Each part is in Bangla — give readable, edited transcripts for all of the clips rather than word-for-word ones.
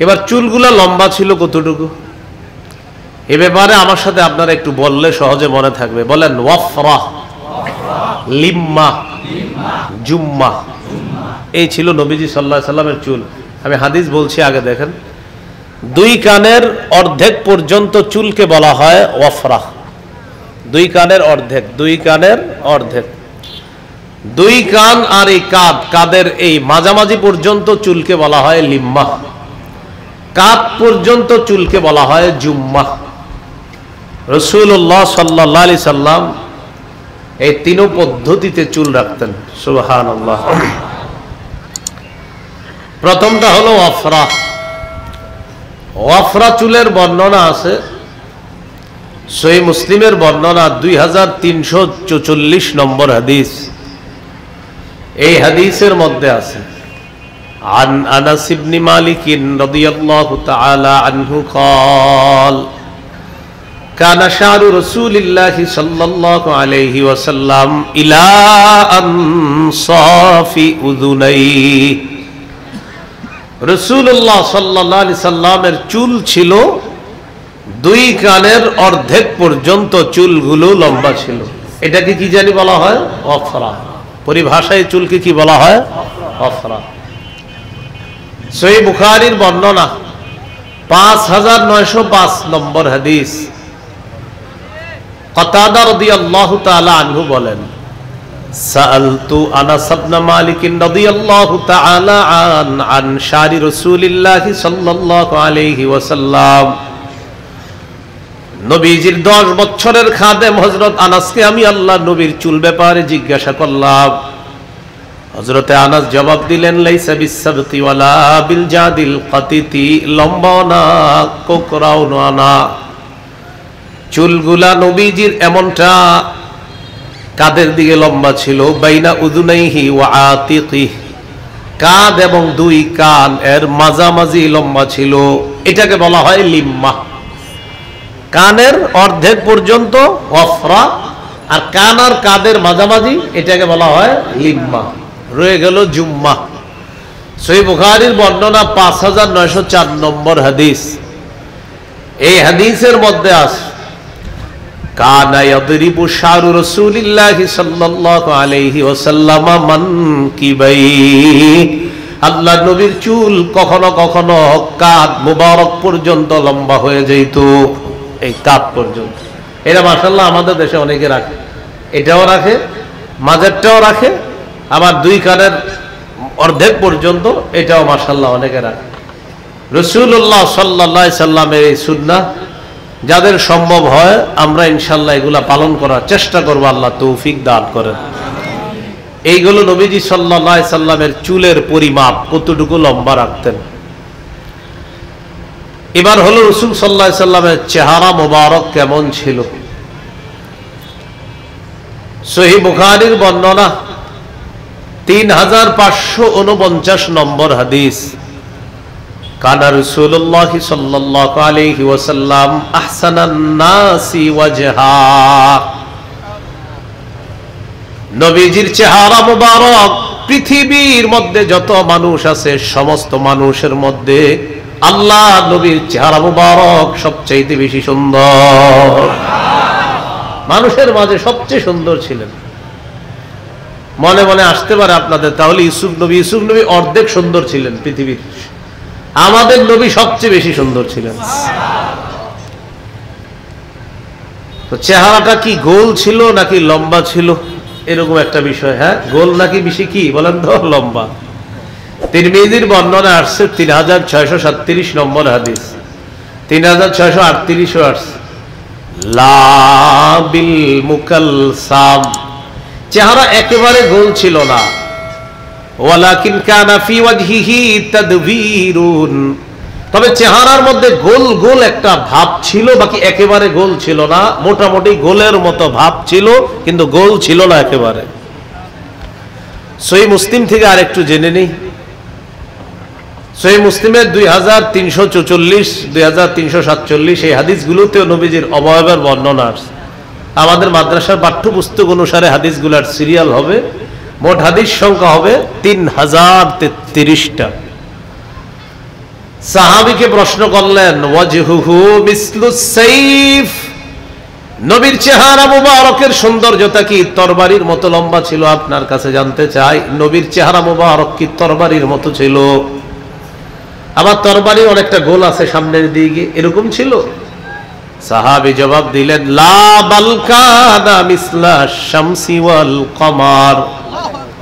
এবার চুলগুলা লম্বা ছিল কতটুকু, এ ব্যাপারে আমার সাথে আপনারা একটু বললে সহজে মনে থাকবে। বলেন ওয়াফরা, লিম্মা, জুম্মা। এই ছিল নবীজি সাল্লাল্লাহু আলাইহি সাল্লামের চুল। আমি হাদিস বলছি, আগে দেখেন। 2 কানের অর্ধেক পর্যন্ত চুলকে বলা হয় ওয়াফরা। 2 কানের অর্ধেক, 2 কানের অর্ধেক, 2 কান আর এই কাদের এই মাঝামাঝি পর্যন্ত চুলকে বলা হয় লিম্মা। কাঁধ পর্যন্ত চুলকে বলা হয় জুম্মা। রাসূলুল্লাহ সাল্লাল্লাহু আলাইহি সাল্লাম এই 3 পদ্ধতিতে চুল রাখতেন। সুবহানাল্লাহ। প্রথমটা হলো ওয়াফরা। ওয়াফরা চুলের বর্ণনা আছে সহিহ মুসলিমের বর্ণনা 2344 নম্বর হাদিস। এই হাদিসের মধ্যে আছে عن أنس بن مالك رضي الله تعالى عنه قال كان شعر رسول الله صلى الله عليه وسلم إلى أنصاف أذنيه। রাসূলুল্লাহ সাল্লাল্লাহু আলাইহি সাল্লামের চুল ছিল 2 কানের অর্ধেক পর্যন্ত, চুলগুলো লম্বা ছিল। এটাকে কি জানি বলা হয়? ওয়াফরা। পরিভাষায় চুলকে কি বলা হয়? ওয়াফরা। সহিহ বুখারীর বর্ণনা 5905 নম্বর হাদিস। কাতাদা রাদিয়াল্লাহু তাআলা আনহু বলেন, সাআলতু আনাস ইবনে মালিক রাদিয়াল্লাহু তাআলা আন শারি রাসূলিল্লাহ সাল্লাল্লাহু আলাইহি ওয়াসাল্লাম। নবীজির 10 বছরের খাদেম হযরত আনাসকে আমি আল্লাহর নবীর চুল ব্যাপারে জিজ্ঞাসা করলাম। হযরতে আনাস জবাব দিলেন, লাইসা বিসসাবতি ওয়ালা বিল জাদিল কাতিতি, লম্বা না কোকরাও না। চুলগুলা নবীজির এমনটা কাদের দিকে লম্বা ছিল, বাইনা উযুনাইহি ওয়া আতিকি, কাঁধ এবং 2 কান এর মাঝামাঝি লম্বা ছিল। এটাকে বলা হয় লিম্মা। কানের অর্ধেক পর্যন্ত ওয়াফরা, আর কান আর কাদের মাঝামাঝি এটাকে বলা হয় লিম্মা। রয়ে গেল জুম্মা। সহিহ বুখারীর বর্ণনা 5904 নম্বর হাদিস। এই হাদিসের মধ্যে আছে কানা ইয়াদরিবু শারু রাসূলিল্লাহি সাল্লাল্লাহু আলাইহি ওয়াসাল্লাম মানকিবাই। আল্লাহর নবীর চুল কখনো কখনো কাঁধ মুবারক পর্যন্ত লম্বা হয়ে যেত, এই কাঁধ পর্যন্ত। এটা মাশাআল্লাহ আমাদের দেশে অনেকে রাখে, এটাও রাখে, মাঝেরটাও রাখে, আবার 2 কানের অর্ধেক পর্যন্ত এটাও মাশাআল্লাহ অনেকে রাখে। রাসূলুল্লাহ সাল্লাল্লাহু আলাইহি সাল্লামের এই সুন্নাহ যাদের সম্ভব হয় আমরা ইনশাআল্লাহ এগুলা পালন করার চেষ্টা করব, আল্লাহ তৌফিক দান করেন। এইগুলো নবীজি সাল্লাল্লাহু আলাইহি সাল্লামের চুলের পরিমাপ কতটুকু লম্বা রাখতেন। এবার হলো রাসূল সাল্লাল্লাহু আলাইহি সাল্লামের চেহারা মোবারক কেমন ছিল। সহিহ বুখারীর বর্ণনা 3549 নম্বর হাদিস। কানা রাসূলুল্লাহ সাল্লাল্লাহু আলাইহি ওয়াসাল্লাম আহসানান নাসি ওয়াজহা। নবীজির চেহারা মোবারক পৃথিবীর মধ্যে যত মানুষ আছে সমস্ত মানুষের মধ্যে আল্লাহ নবীর চেহারা মোবারক সবচেয়ে বেশি সুন্দর। মানুষের মাঝে সবচেয়ে সুন্দর ছিলেন। মনে মনে আসতে পারে আপনাদের, তাহলে ইউসুফ নবী অর্ধেক সুন্দর ছিলেন পৃথিবীর, আমাদের নবী সবচেয়ে বেশি সুন্দর ছিলেন। তো চেহারাটা কি গোল ছিল নাকি লম্বা ছিল, এরকম একটা বিষয়। হ্যাঁ, গোল নাকি বেশি কি বলেন তো? লম্বা। তিরমিজির বর্ণনা আসছে 3637 নম্বর হাদিস। 3638 আসছে লা বিল মুকালসাম, চেহারা একেবারে গোল ছিল না। ওয়ালাকিন কানা ফি ওয়াজহিহি তাদবীরুন, তবে চেহারার মধ্যে গোল গোল একটা ভাব ছিল, বাকি একেবারে গোল ছিল না, মোটামুটি গোলের মতো ভাব ছিল, কিন্তু গোল ছিল না একেবারে। সহিহ মুসলিম থেকে আরেকটু জেনে নিই। সহিহ মুসলিমের 2344, 2347 এই হাদিসগুলোতেও নবীজির অবয়বের বর্ণনা আছে। আমাদের মাদ্রাসার পাঠ্যপুস্তক অনুসারে হাদিসগুলোর সিরিয়াল হবে, মোট হাদিস সংখ্যা হবে 3033টা। সাহাবীকে প্রশ্ন করলেন, ওয়াজহুহু মিসলুস সাইফ, নবীর চেহারা মুবারকের সৌন্দর্যতা কি তরবারির মতো লম্বা ছিল? আপনার কাছে জানতে চাই, নবীর চেহারা মুবারক কি তরবারির মতো ছিল? আবার তরবারি অনেকটা গোল আছে সামনের দিকে, এরকম ছিল? সাহাবী জবাব দিলেন, লা বাল কানা মিসলা শামসি ওয়াল কমার,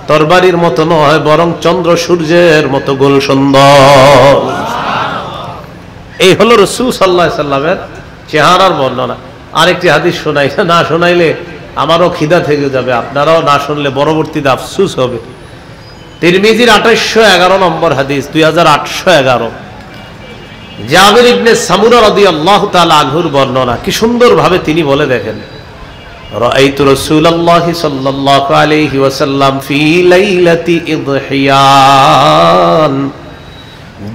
তরবারির মতো নয়, বরং চন্দ্র সূর্যের মতো গোল সুন্দর। এই হলো রাসূল সাল্লাল্লাহু আলাইহি সাল্লামের চেহারার বর্ণনা। আরেকটি হাদিস শোনাই, না শোনাইলে আমারও খিদা থেকে যাবে, আপনারাও না শুনলে পরবর্তীতে আফসোস হবে। তিরমিজির 2811 নম্বর হাদিস, 2811, জাবির ইবনে সামুরা রাদিয়াল্লাহু তাআলা আনহুর বর্ণনা। কি সুন্দর ভাবে তিনি বলে, দেখেন, রাআইতু রাসূলুল্লাহি সাল্লাল্লাহু আলাইহি ওয়াসাল্লাম ফি লাইলাতি ইদহিয়ান,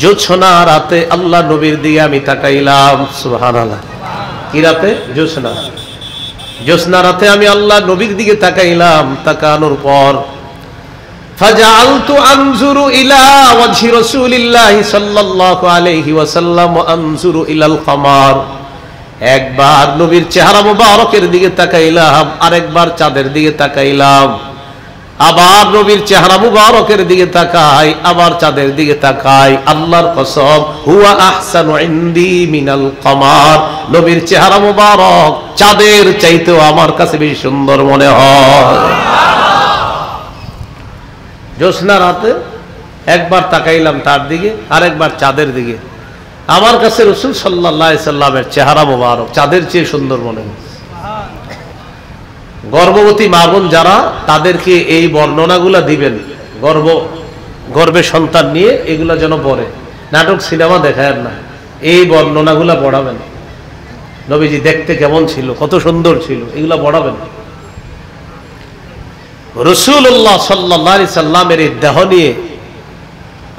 জোছনা রাতে আল্লাহ নবীর দিকে আমি তাকাইলাম। সুবহানাল্লাহ। কি রাতে? জোছনা রাতে আমি আল্লাহ নবীর দিকে তাকাইলাম। তাকানোর পর ফাজআলতু আনজুরু ইলা ওয়াজহি রাসূলিল্লাহি সাল্লাল্লাহু আলাইহি ওয়াসাল্লাম ওয়া আনজুরু ইলাল কমার, একবার নবীর চেহারা মুবারকের দিকে তাকাইলাম, আরেকবার চাঁদের দিকে তাকাইলাম, আবার নবীর চেহারা মুবারকের দিকে তাকাই, আবার চাঁদের দিকে তাকাই। আল্লাহর কসম, হুয়া আহসানু ইনদি মিনাল কমার, নবীর চেহারা মুবারক চাঁদের চাইতেও আমার কাছে বেশি সুন্দর মনে হয়। জ্যোৎস্না রাতে একবার তাকাইলাম তার দিকে, আরেকবার চাঁদের দিকে, আমার কাছে রাসূল সাল্লাল্লাহু আলাইহি সাল্লামের চেহারা মুবারক চাঁদের চেয়ে সুন্দর মনে হয়। গর্ভবতী মা বোন যারা, তাদেরকে এই বর্ণনাগুলা দিবেন, গর্ভে সন্তান নিয়ে এগুলা যেন পড়ে, নাটক সিনেমা দেখায় না, এই বর্ণনাগুলা পড়াবেন। নবীজি দেখতে কেমন ছিল, কত সুন্দর ছিল, এগুলা পড়াবেন। রাসূলুল্লাহ সাল্লাল্লাহু আলাইহি সাল্লামের এই দেহ নিয়ে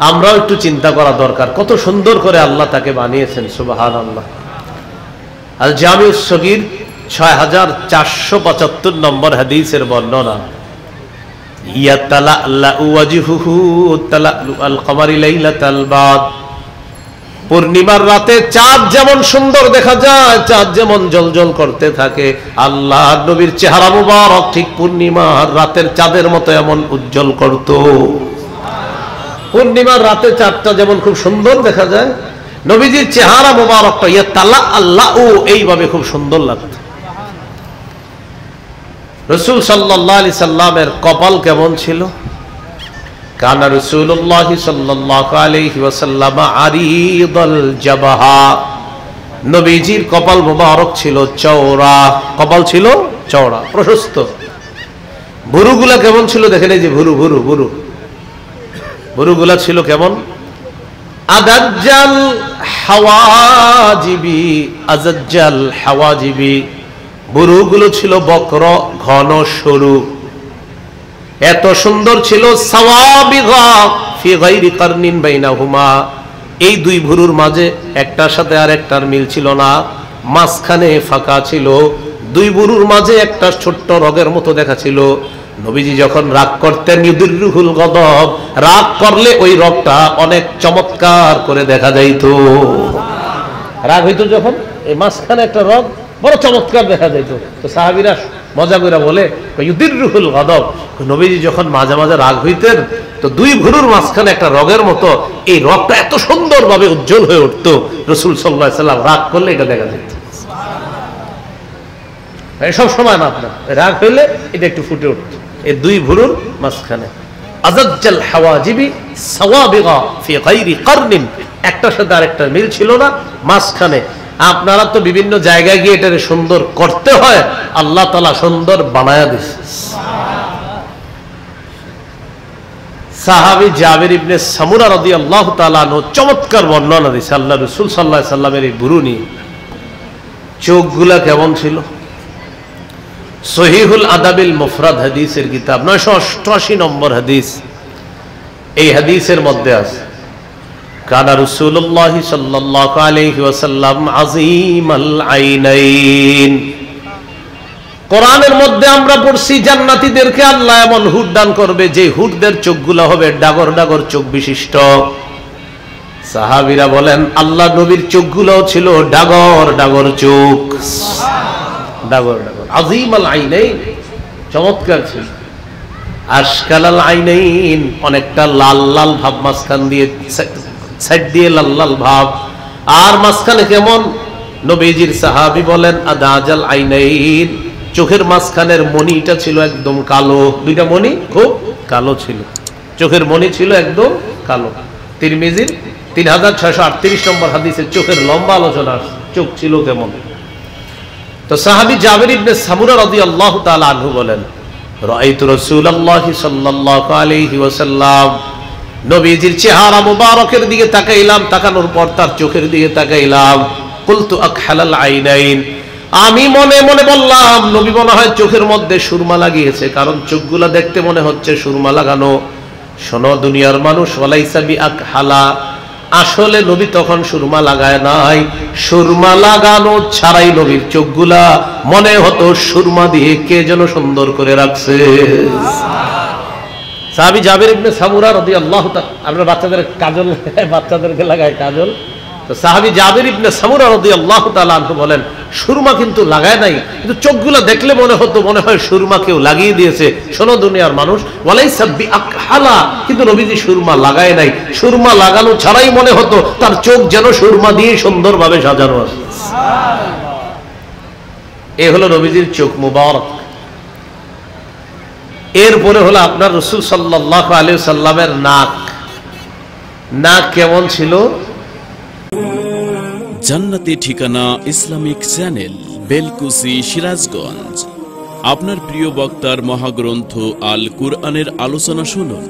আমরাও একটু চিন্তা করা দরকার, কত সুন্দর করে আল্লাহ তাকে বানিয়েছেন। সুবহানাল্লাহ। আল জামিউস সগীর 6475 নম্বর হাদিসের বর্ণনা, ইয়াতালাল্লাউ ওয়াজহুহু তালাল্লুল কমারি লাইলাতাল বাদ, পূর্ণিমার রাতে চাঁদ যেমন সুন্দর দেখা যায়, চাঁদ যেমন জ্বলজ্বল করতে থাকে, আল্লাহ নবীর চেহারা মুবারক ঠিক পূর্ণিমার রাতের চাঁদের মতো এমন উজ্জ্বল করত। পূর্ণিমার রাতে চাঁদটা যেমন খুব সুন্দর দেখা যায়, নবীজির চেহারা মুবারকটা ইয়াতালাল্লাউ এইভাবে খুব সুন্দর লাগতো। রাসূল সাল্লাল্লাহু আলাইহি সাল্লামের কপাল কেমন ছিল? কানা রাসূলুল্লাহ সাল্লাল্লাহু আলাইহি ওয়াসাল্লাম আরিদাল জাবাহা, নবীজির কপাল মুবারক ছিল চওড়া, কপাল ছিল চওড়া, প্রশস্ত। ভুরুগুলা কেমন ছিল দেখেন, এই যে ভুরুগুলা ছিল কেমন? আদাজ্জাল হাওয়াজিবি, ভুরুগুলো ছিল বক্র, ঘন, সরু, এত সুন্দর ছিল। সাওয়াবিগা ফি গায়রি কারনিন বাইনাহুমা, এই দুই ভুরুর মাঝে একটার সাথে আর একটার মিল ছিল না, মাঝখানে ফাঁকা ছিল। দুই ভুরুর মাঝে একটা ছোট্ট রগের মতো দেখা ছিল। নবীজি যখন রাগ করতেন, ইউদিরুহুল গদব, রাগ করলে ওই রগটা অনেক চমৎকার করে দেখা যাইতো। রাগ হইতো যখন, এই মাঝখানে একটা রগ বড় চমৎকার দেখা যাইত। তো সাহাবীরা মজা করে বলে, ইউদিরুহুল গদব, নবীজি যখন মাঝে মাঝে রাগ হইতেন, তো দুই ভুরুর মাঝখানে একটা রগের মতো এই রগটা এত সুন্দরভাবে উজ্জ্বল হয়ে উঠতো। রাসূল সাল্লাল্লাহু আলাইহি সাল্লাম রাগ করলে এটা দেখা যেত। সব সময় না, আপনার রাগ হইলে এটা একটু ফুটে উঠতো এই দুই ভুরুর মাঝখানে। আযাজ্জাল হাওয়াজিবি সাওয়াবিগা ফি গায়রি কারনিন, একটার সাথে আরেকটার মিল ছিল না, মাঝখানে। আপনারা তো বিভিন্ন জায়গায় গিয়ে এটাকে সুন্দর করতে হয়, আল্লাহ তাআলা সুন্দর বানায়া দিয়েছে। সাহাবী জাবির ইবনে সামুরা রাদিয়াল্লাহু তাআলা আনহু চমৎকার বর্ণনা দিয়েছে আল্লাহ রাসূল সাল্লাল্লাহু আলাইহি সাল্লামের এই ভুরু নিয়ে। চোখগুলা কেমন ছিল? সহিহুল আদাবিল মুফরাদ হাদিসের কিতাব 988 নম্বর হাদিস, এই হাদিসের মধ্যে আছে, কানা রাসূলুল্লাহ সাল্লাল্লাহু আলাইহি ওয়াসাল্লাম আযীমাল আইনাইন। কোরআনের মধ্যে আমরা পড়ছি জান্নাতীদেরকে আল্লাহ এমন হুড দান করবে যে হুডদের চোখগুলো হবে ডাগর ডাগর চোখ বিশিষ্ট। সাহাবীরা বলেন আল্লাহ নবীর চোখগুলো ছিল ডাগর ডাগর চোখ, ডাগর ডাগর, আজিমাল আইনাইন, চমৎকার ছিল। আশকালাল আইনাইন, অনেকটা লাল লাল ভাব, মাঝখান দিয়ে সাইড দিয়ে লাল লাল ভাব। আর মাঝখানে কেমন? নবীজির সাহাবী বলেন আদাজাল আইনাইন, চোখের মাঝখানের মণিটা ছিল একদম কালো, দুইটা মণি খুব কালো ছিল, চোখের মণি ছিল একদম কালো। তিরমিজির 3638 নম্বর হাদিসে চোখের লম্বা আলোচনা, চোখ ছিল কেমন। তো সাহাবী জাবির ইবনে সামুরা রাদিয়াল্লাহু তাআলা আনহু বলেন রাআইতু রাসূলুল্লাহ সাল্লাল্লাহু আলাইহি ওয়াসাল্লাম, নবীজির চেহারা মুবারকের দিকে তাকাইলাম, তাকানোর পর তার চোখের দিকে তাকাইলাম। কুলতু আকহালাল আইনাইন, আমি মনে মনে বললাম নবী মনে হয় চোখের মধ্যে সুরমা লাগিয়েছে, কারণ চোখগুলা দেখতে মনে হচ্ছে সুরমা লাগানো। শোনো দুনিয়ার মানুষ, ওয়ালাইসা বিআকহালা, আসলে নবী তখন সুরমা লাগায় নাই, সুরমা লাগানো ছাড়াই নবীর চোখগুলা মনে হতো সুরমা দিয়ে কে যেন সুন্দর করে রাখছে। সাহাবী জাবির ইবনে সামুরা রাদিয়াল্লাহু তাআলা, আমরা বাচ্চাদের কাজল, বাচ্চাদেরকে লাগায় কাজল, তো সাহাবী জাবির ইবনে সামুরা রাদিয়াল্লাহু তাআলা আনহু বলেন সুরমা কিন্তু লাগায় নাই, কিন্তু চোখগুলো দেখলে মনে হতো মনে হয় সুরমা কেউ লাগিয়ে দিয়েছে। শোনো দুনিয়ার মানুষ, ওয়ালাইসা বিআকহালা, কিন্তু নবীজি সুরমা লাগায় নাই, সুরমা লাগানো ছাড়াই মনে হতো তার চোখ যেন সুরমা দিয়ে সুন্দরভাবে সাজানো আছে। এই হলো নবীজির চোখ মুবারক। এরপরে হলো আপনার রাসূল সাল্লাল্লাহু আলাইহি সাল্লামের নাক। নাক কেমন ছিল? জান্নাতি ঠিকানা ইসলামিক চ্যানেল, বেলকুসি, সিরাজগঞ্জ। আপনার প্রিয় বক্তার মহাগ্রন্থ আল কুরআনের আলোচনা শুনুন।